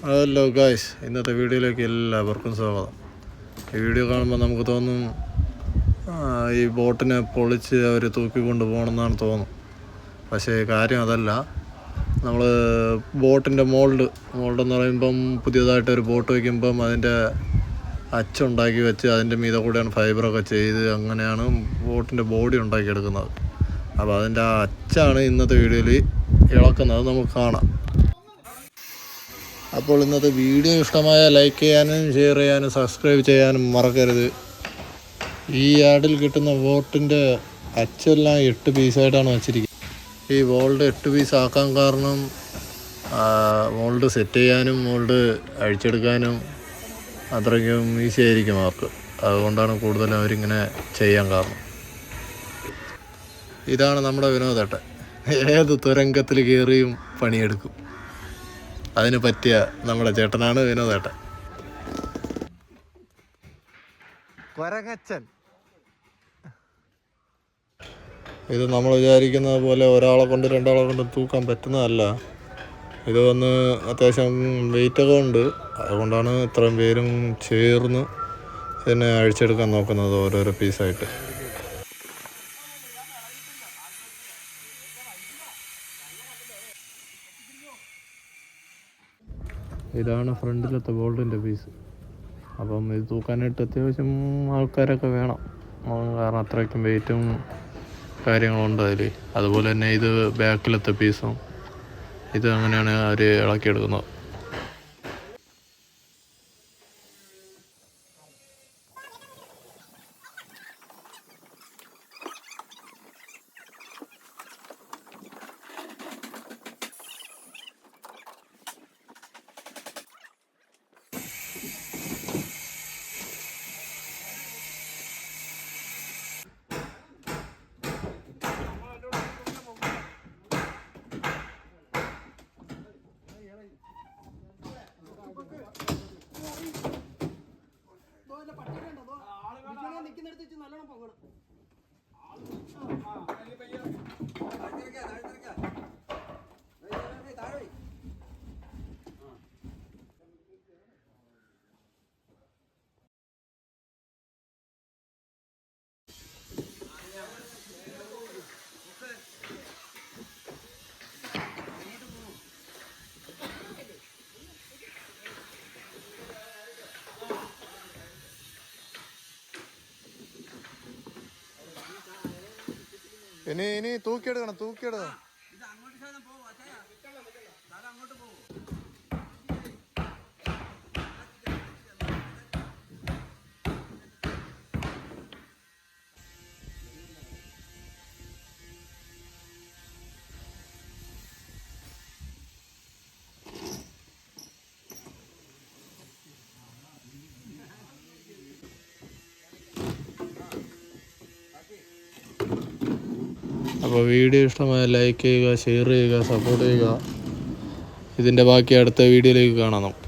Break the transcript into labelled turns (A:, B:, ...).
A: Hello guys, ഇന്നത്തെ വീഡിയോയിലേക്ക് എല്ലാവർക്കും സ്വാഗതം. ഈ വീഡിയോ കാണുമ്പോൾ നമുക്ക് തോന്നും ഈ ബോട്ടിനെ പൊളിച്ച് അവർ തൂക്കിക്കൊണ്ട് പോകണമെന്നാണ് തോന്നും. പക്ഷേ കാര്യം അതല്ല. നമ്മൾ ബോട്ടിൻ്റെ മോൾഡ് എന്ന് പറയുമ്പം പുതിയതായിട്ടൊരു ബോട്ട് വയ്ക്കുമ്പം അതിൻ്റെ അച്ചുണ്ടാക്കി വെച്ച് അതിൻ്റെ മീതെ കൂടെയാണ് ഫൈബറൊക്കെ ചെയ്ത് അങ്ങനെയാണ് ബോട്ടിൻ്റെ ബോഡി ഉണ്ടാക്കിയെടുക്കുന്നത്. അപ്പോൾ അതിൻ്റെ ആ അച്ചാണ് ഇന്നത്തെ വീഡിയോയിൽ ഇളക്കുന്നത്, നമുക്ക് കാണാം. അപ്പോൾ ഇന്നത്തെ വീഡിയോ ഇഷ്ടമായ ലൈക്ക് ചെയ്യാനും ഷെയർ ചെയ്യാനും സബ്സ്ക്രൈബ് ചെയ്യാനും മറക്കരുത്. ഈ യാർഡിൽ കിട്ടുന്ന ബോട്ടിൻ്റെ അച്ചെല്ലാം 8 പീസായിട്ടാണ് വച്ചിരിക്കുന്നത്. ഈ മോൾഡ് 8 പീസ് ആക്കാൻ കാരണം മോൾഡ് സെറ്റ് ചെയ്യാനും മോൾഡ് അഴിച്ചെടുക്കാനും അത്രയ്ക്കും ഈസി ആയിരിക്കും അവർക്ക്. അതുകൊണ്ടാണ് കൂടുതലും അവരിങ്ങനെ ചെയ്യാൻ കാരണം. ഇതാണ് നമ്മുടെ വിനോദേട്ടൻ. ഏത് തുരങ്കത്തിൽ കയറിയും പണിയെടുക്കും. അതിന് പറ്റിയ നമ്മുടെ ചേട്ടനാണ് വിനോദേട്ടൻ. കൊരങ്ങച്ചൻ. ഇത് നമ്മൾ വിചാരിക്കുന്നത് പോലെ ഒരാളെ കൊണ്ട് 2 ആളെ കൊണ്ട് തൂക്കാൻ പറ്റുന്നതല്ല. ഇത് വന്ന് അത്യാവശ്യം വെയിറ്റൊക്കെ ഉണ്ട്. അതുകൊണ്ടാണ് ഇത്രയും പേരും ചേർന്ന് ഇതിനെ അഴിച്ചെടുക്കാൻ നോക്കുന്നത് ഓരോരോ പീസായിട്ട്. ഇതാണ് ഫ്രണ്ടിലത്തെ ബോൾഡിൻ്റെ പീസ്. അപ്പം ഇത് തൂക്കാനായിട്ട് അത്യാവശ്യം ആൾക്കാരൊക്കെ വേണം. കാരണം അത്രയ്ക്കും വെയിറ്റും കാര്യങ്ങളുണ്ട് അതിൽ. അതുപോലെ തന്നെ ഇത് ബാക്കിലത്തെ പീസും ഇത് അങ്ങനെയാണ് അവർ ഇളക്കിയെടുക്കുന്നത്. ഇനി തൂക്കിയെടുക്കണം. അപ്പോൾ വീഡിയോ ഇഷ്ടമായ ലൈക്ക് ചെയ്യുക, ഷെയർ ചെയ്യുക, സപ്പോർട്ട് ചെയ്യുക. ഇതിൻ്റെ ബാക്കി അടുത്ത വീഡിയോയിലേക്ക് കാണാം നമുക്ക്.